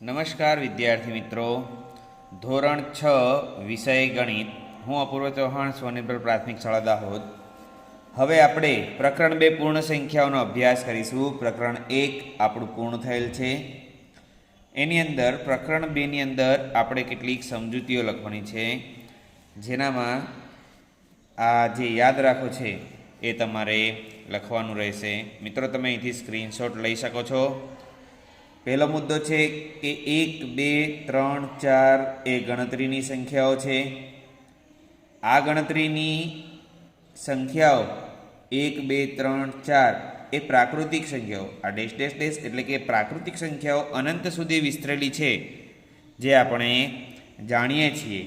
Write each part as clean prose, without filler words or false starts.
નમસ્કાર વિદ્યાર્થી મિત્રો, ધોરણ 6 વિષય ગણિત. હું અપૂર્વ ચૌહાણ, સ્વનિર્ભર પ્રાથમિક શાળા દાહોદ. હવે આપણે પ્રકરણ 2 પૂર્ણ સંખ્યાઓનો અભ્યાસ કરીશું. પ્રકરણ 1 આપણું પૂર્ણ થયેલ છે. એની અંદર પ્રકરણ 2 ની અંદર આપણે કેટલીક સમજૂતીઓ લખવાની છે, જેનામાં આ જે યાદ રાખો છે એ તમારે લખવાનું રહેશે. મિત્રો, તમે અહીંથી સ્ક્રીનશોટ લઈ શકો છો. પહેલો મુદ્દો છે કે 1, 2, 3, 4 એ ગણતરીની સંખ્યાઓ છે. આ ગણતરીની સંખ્યાઓ 1, 2, 3, 4 એ પ્રાકૃતિક સંખ્યાઓ, આ ડેશ ડેશ ડેશ એટલે કે પ્રાકૃતિક સંખ્યાઓ અનંત સુધી વિસ્તરેલી છે, જે આપણે જાણીએ છીએ.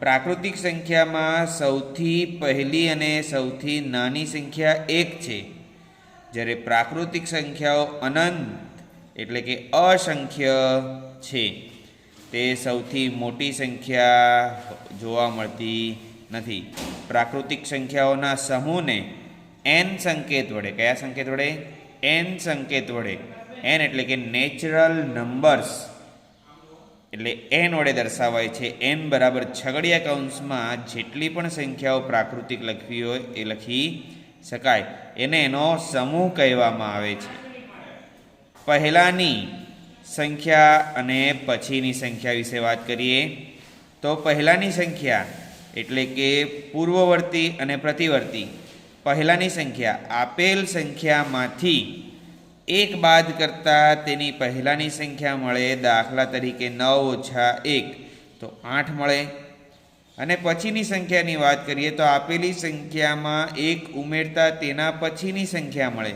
પ્રાકૃતિક સંખ્યામાં સૌથી પહેલી અને સૌથી નાની સંખ્યા 1 છે, જ્યારે પ્રાકૃતિક સંખ્યાઓ અનંત એટલે કે અસંખ્ય છે. તે સૌથી મોટી સંખ્યા જોવા મળતી નથી. પ્રાકૃતિક સંખ્યાઓના સમૂહને n સંકેત વડે, કયા સંકેત વડે? n સંકેત વડે, n એટલે કે નેચરલ નંબર્સ એટલે n વડે દર્શાવાય છે. n બરાબર છગડીયા કૌંસમાં જેટલી પણ સંખ્યાઓ પ્રાકૃતિક લખવી હોય એ લખી શકાય. એને એનો સમૂહ કહેવામાં આવે છે. પહેલાંની સંખ્યા અને પછીની સંખ્યા વિશે વાત કરીએ તો પહેલાંની સંખ્યા એટલે કે પૂર્વવર્તી અને પ્રતિવર્તી. પહેલાંની સંખ્યા આપેલ સંખ્યામાંથી 1 બાદ કરતાં તેની પહેલાંની સંખ્યા મળે. દાખલા તરીકે 9 - 1 તો 8 મળે. અને પછીની સંખ્યાની વાત કરીએ તો આપેલી સંખ્યામાં 1 ઉમેરતા તેના પછીની સંખ્યા મળે,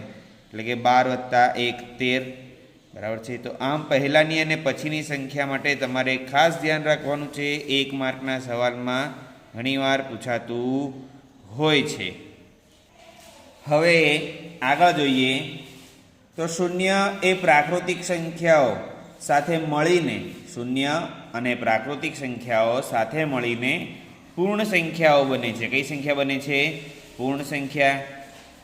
એટલે કે 12 + 1 13. બરાબર છે. તો આમ પહેલાંની અને પછીની સંખ્યા માટે તમારે ખાસ ધ્યાન રાખવાનું છે. 1 માર્કના સવાલમાં ઘણીવાર પૂછાતું હોય છે. હવે આગળ જોઈએ તો 0 એ પ્રાકૃતિક સંખ્યાઓ સાથે મળીને, 0 અને પ્રાકૃતિક સંખ્યાઓ સાથે મળીને પૂર્ણ સંખ્યાઓ બને છે. કઈ સંખ્યા બને છે? પૂર્ણ સંખ્યા.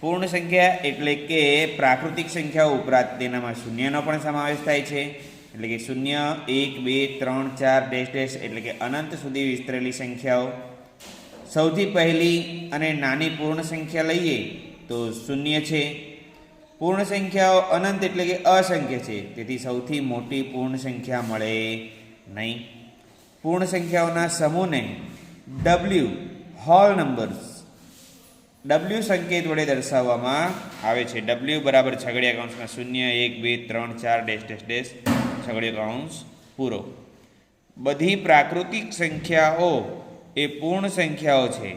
પૂર્ણ સંખ્યા એટલે કે પ્રાકૃતિક સંખ્યાઓ ઉપરાંત તેનામાં શૂન્યનો પણ સમાવેશ થાય છે. એટલે કે 0, 1, 2, 3, 4 ડેશ ડેશ એટલે કે અનંત સુધી વિસ્તરેલી સંખ્યાઓ. સૌથી પહેલી અને નાની પૂર્ણ સંખ્યા લઈએ તો 0 છે. પૂર્ણ સંખ્યાઓ અનંત એટલે કે અસંખ્ય છે, તેથી સૌથી મોટી પૂર્ણ સંખ્યા મળે નહીં. પૂર્ણ સંખ્યાઓના સમૂહને W હોલ નંબર્સ, W સંકેત વડે દર્શાવવામાં આવે છે. W બરાબર છગડીયા કૌંસમાં 0, 1, 2, 3, 4 ડેશ ડેશ ડેશ છગડીયો કૌંસ પૂરો. બધી પ્રાકૃતિક સંખ્યાઓ એ પૂર્ણ સંખ્યાઓ છે,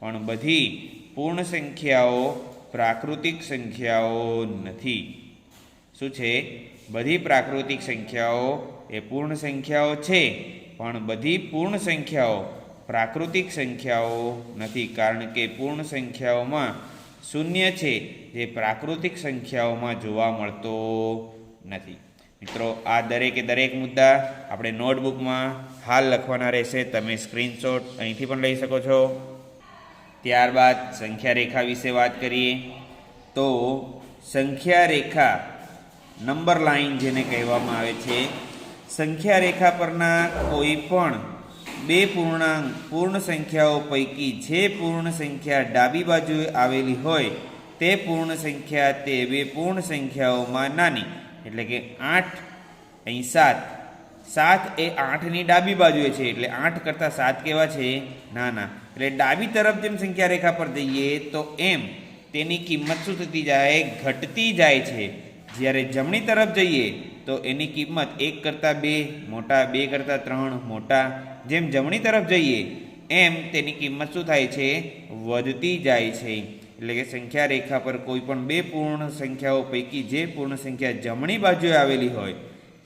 પણ બધી પૂર્ણ સંખ્યાઓ પ્રાકૃતિક સંખ્યાઓ નથી. શું છે? બધી પ્રાકૃતિક સંખ્યાઓ એ પૂર્ણ સંખ્યાઓ છે, પણ બધી પૂર્ણ સંખ્યાઓ પ્રાકૃતિક સંખ્યાઓ નથી, કારણ કે પૂર્ણ સંખ્યાઓમાં 0 છે, જે પ્રાકૃતિક સંખ્યાઓમાં જોવા મળતો નથી. મિત્રો, આ દરેકે દરેક મુદ્દા આપણે નોટબુકમાં હાલ લખવાના રહેશે. તમે સ્ક્રીનશોટ અહીંથી પણ લઈ શકો છો. ત્યારબાદ સંખ્યા રેખા વિશે વાત કરીએ તો સંખ્યા રેખા, નંબર લાઇન જેને કહેવામાં આવે છે, સંખ્યા રેખા પરના કોઈ પણ બે પૂર્ણ સંખ્યાઓ પૈકી જે પૂર્ણ સંખ્યા ડાબી બાજુએ આવેલી હોય તે પૂર્ણ સંખ્યા તે બે પૂર્ણ સંખ્યાઓમાં નાની. એટલે કે 8 અહીં 7, 7 એ 8ની ડાબી બાજુએ છે, એટલે 8 કરતાં 7 કેવા છે? નાના. એટલે ડાબી તરફ જેમ સંખ્યા રેખા પર જઈએ તો એમ તેની કિંમત શું થતી જાય? ઘટતી જાય છે. જ્યારે જમણી તરફ જઈએ તો એની કિંમત 1 કરતાં 2 મોટા, 2 કરતાં 3 મોટા. જેમ જમણી તરફ જઈએ એમ તેની કિંમત શું થાય છે? વધતી જાય છે. એટલે કે સંખ્યા રેખા પર કોઈ પણ બે પૂર્ણ સંખ્યાઓ પૈકી જે પૂર્ણ સંખ્યા જમણી બાજુએ આવેલી હોય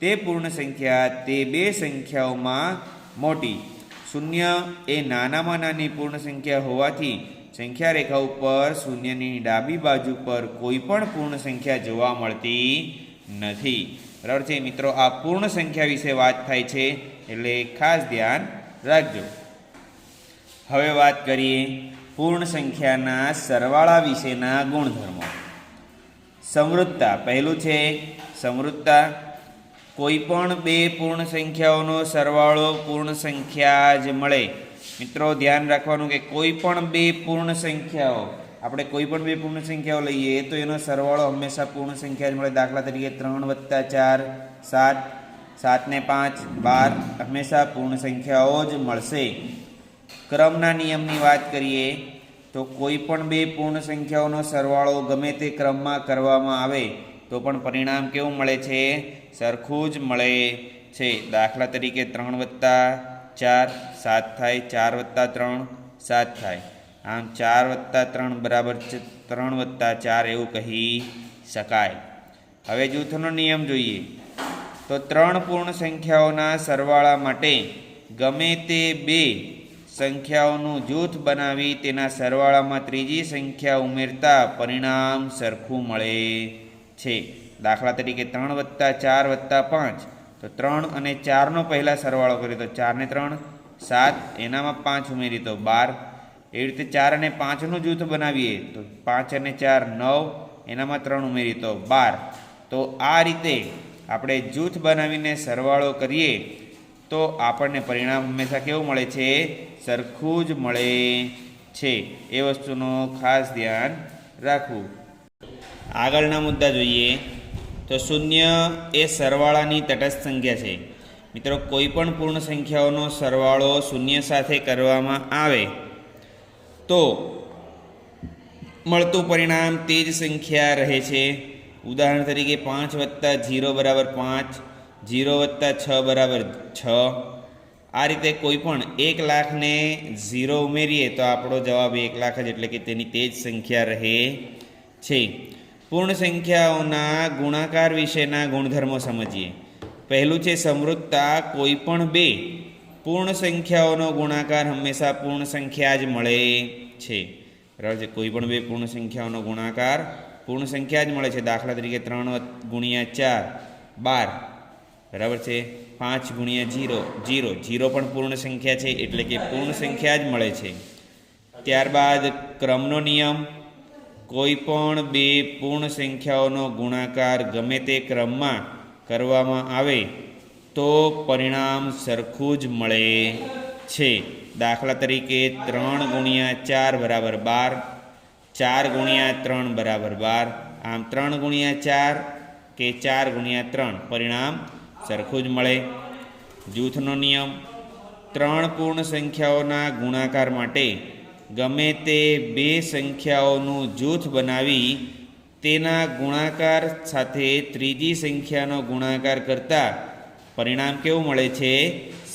તે પૂર્ણ સંખ્યા તે બે સંખ્યાઓમાં મોટી. 0 એ નાનામાં નાની પૂર્ણ સંખ્યા હોવાથી સંખ્યા રેખા ઉપર 0ની ડાબી બાજુ પર કોઈ પણ પૂર્ણ સંખ્યા જોવા મળતી નથી. બરાબર છે મિત્રો? આ પૂર્ણ સંખ્યા વિશે વાત થાય છે, એટલે ખાસ ધ્યાન રાખજો. હવે વાત કરીએ પૂર્ણ સંખ્યાના સરવાળા વિશેના ગુણધર્મો. સમૃદ્ધતા પહેલું છે. સમૃદ્ધતા કોઈપણ બે પૂર્ણ સંખ્યાઓનો સરવાળો પૂર્ણ સંખ્યા જ મળે. મિત્રો ધ્યાન રાખવાનું કે કોઈપણ બે પૂર્ણ સંખ્યાઓ, આપણે કોઈપણ બે પૂર્ણ સંખ્યાઓ લઈએ તો એનો સરવાળો હંમેશા પૂર્ણ સંખ્યા જ મળે. દાખલા તરીકે 3 + 4 7, 7 ને 5 12, હંમેશા પૂર્ણ સંખ્યાઓ જ મળશે. ક્રમના નિયમની વાત કરીએ તો કોઈપણ બે પૂર્ણ સંખ્યાઓનો સરવાળો ગમે તે ક્રમમાં કરવામાં આવે તો પણ પરિણામ કેવું મળે છે? સરખું જ મળે છે. દાખલા તરીકે 3 + 4 7 થાય, 4 + 3 7 થાય. આમ 4 + 3 બરાબર 3 + 4 એવું કહી શકાય. હવે જૂથનો નિયમ જોઈએ તો 3 પૂર્ણ સંખ્યાઓના સરવાળા માટે ગમે તે બે સંખ્યાઓનું જૂથ બનાવી તેના સરવાળામાં ત્રીજી સંખ્યા ઉમેરતા પરિણામ સરખું મળે છે. દાખલા તરીકે 3 + 4 + 5, તો 3 અને 4નો પહેલાં સરવાળો કરીએ તો 4 ને 3 7, એનામાં 5 ઉમેરીએ તો 12. એવી રીતે 4 અને 5નું જૂથ બનાવીએ તો 5 અને 4 9, એનામાં 3 ઉમેરીએ તો 12. તો આ રીતે આપણે જૂથ બનાવીને સરવાળો કરીએ તો આપણને પરિણામ હંમેશા કેવું મળે છે? સરખું જ મળે છે. એ વસ્તુનું ખાસ ધ્યાન રાખવું. આગળના મુદ્દા જોઈએ તો 0 એ સરવાળાની તટસ્થ સંખ્યા છે. મિત્રો કોઈપણ પૂર્ણ સંખ્યાઓનો સરવાળો 0 સાથે કરવામાં આવે તો મળતું પરિણામ તે જ સંખ્યા રહે છે. ઉદાહરણ તરીકે 5 + 0 = 5, 0 + 6 = 6. આ રીતે કોઈ પણ 1 લાખને 0 ઉમેરીએ તો આપણો જવાબ 1 લાખ જ, એટલે કે તેની તે જ સંખ્યા રહે છે. પૂર્ણ સંખ્યાઓના ગુણાકાર વિશેના ગુણધર્મો સમજીએ. પહેલું છે સમૃદ્ધતા. કોઈ પણ બે પૂર્ણ સંખ્યાઓનો ગુણાકાર હંમેશા પૂર્ણ સંખ્યા જ મળે છે. બરાબર છે. કોઈ પણ બે પૂર્ણ સંખ્યાઓનો ગુણાકાર પૂર્ણ સંખ્યા જ મળે છે. દાખલા તરીકે 3 × 4 12, બરાબર છે. 5 × 0 0, 0 પણ પૂર્ણ સંખ્યા છે એટલે કે પૂર્ણ સંખ્યા જ મળે છે. ત્યારબાદ ક્રમનો નિયમ. કોઈ પણ બે પૂર્ણ સંખ્યાઓનો ગુણાકાર ગમે તે ક્રમમાં કરવામાં આવે તો પરિણામ સરખું જ મળે છે. દાખલા તરીકે 3 × 4 = 12, 4 × 3 = 12. આમ 3 × 4 કે 4 × 3 પરિણામ સરખું જ મળે. જૂથનો નિયમ. 3 પૂર્ણ સંખ્યાઓના ગુણાકાર માટે ગમે તે બે સંખ્યાઓનું જૂથ બનાવી તેના ગુણાકાર સાથે ત્રીજી સંખ્યાનો ગુણાકાર કરતાં પરિણામ કેવું મળે છે?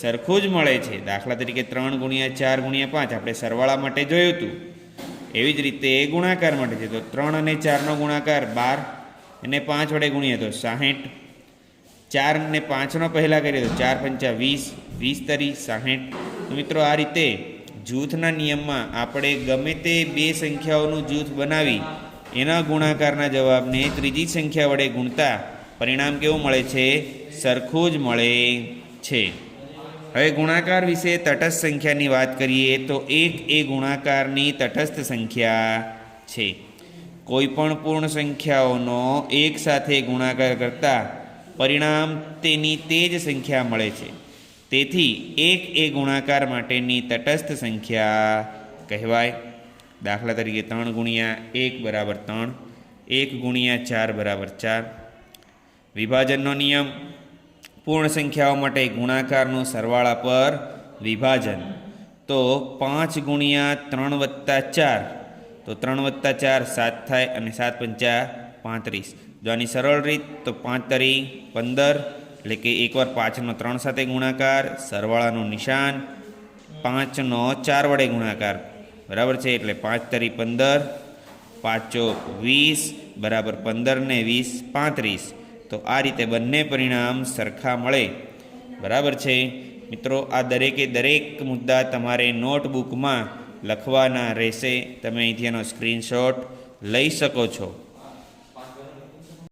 સરખું જ મળે છે. દાખલા તરીકે 3 × 4 × 5 આપણે સરવાળા માટે જોયું હતું. એવી જ રીતે ગુણાકાર માટે છે તો 3 અને 4નો ગુણાકાર 12, અને 5 વડે ગુણીએ તો 60. 4 અને 5નો પહેલાં કરીએ તો 4 × 5 = 20, 20 તરી 60. તો મિત્રો આ રીતે જૂથના નિયમમાં આપણે ગમે તે બે સંખ્યાઓનું જૂથ બનાવી એના ગુણાકારના જવાબને ત્રીજી સંખ્યા વડે ગુણતા પરિણામ કેવું મળે છે? સરખું જ મળે છે. હવે ગુણાકાર વિશે તટસ્થ સંખ્યાની વાત કરીએ તો 1 એ ગુણાકારની તટસ્થ સંખ્યા છે. કોઈપણ પૂર્ણ સંખ્યાઓનો એક સાથે ગુણાકાર કરતાં પરિણામ તેની તે જ સંખ્યા મળે છે. તેથી 1 એ ગુણાકાર માટેની તટસ્થ સંખ્યા કહેવાય. દાખલા તરીકે 3 × 1 = 3, 1 × 4 = 4. વિભાજનનો નિયમ. પૂર્ણ સંખ્યાઓ માટે ગુણાકારનું સરવાળા પર વિભાજન. તો 5 × 3 + 4, તો 3 + 4 7 થાય, અને 7 × 5 = 35. જો આની સરળ રીત તો 5 તરી 15, એટલે કે એકવાર 5નો 3 સાથે ગુણાકાર, સરવાળાનું નિશાન, 5નો 4 વડે ગુણાકાર, બરાબર છે. એટલે 5 તરી 15, 5 ચોક 20 બરાબર 15 ને 20 35. તો આ રીતે બંને પરિણામ સરખા મળે. બરાબર છે મિત્રો. આ દરેકે દરેક મુદ્દા તમારે નોટબુકમાં લખવાના રહેશે. તમે અહીંથી એનો સ્ક્રીનશોટ લઈ શકો છો.